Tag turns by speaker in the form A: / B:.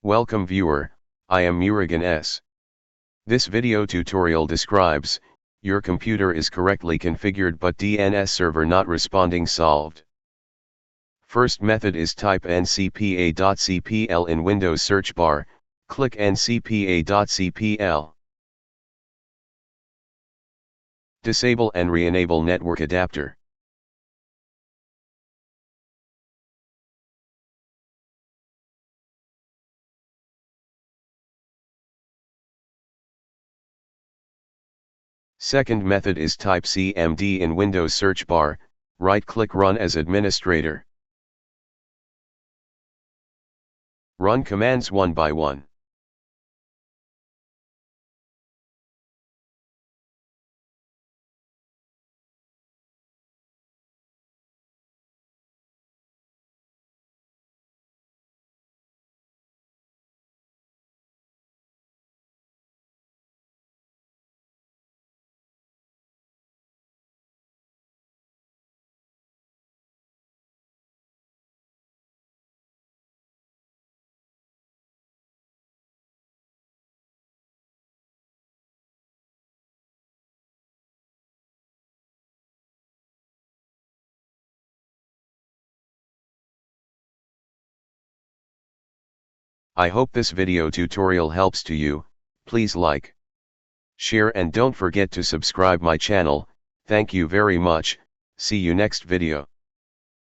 A: Welcome viewer, I am Murugan S. This video tutorial describes, your computer is correctly configured but DNS server not responding solved. First method is type ncpa.cpl in Windows search bar, click ncpa.cpl. Disable and re-enable network adapter. Second method is type cmd in Windows search bar, right-click Run as administrator. Run commands one by one. I hope this video tutorial helps to you. Please like, share and don't forget to subscribe my channel. Thank you very much. See you next video.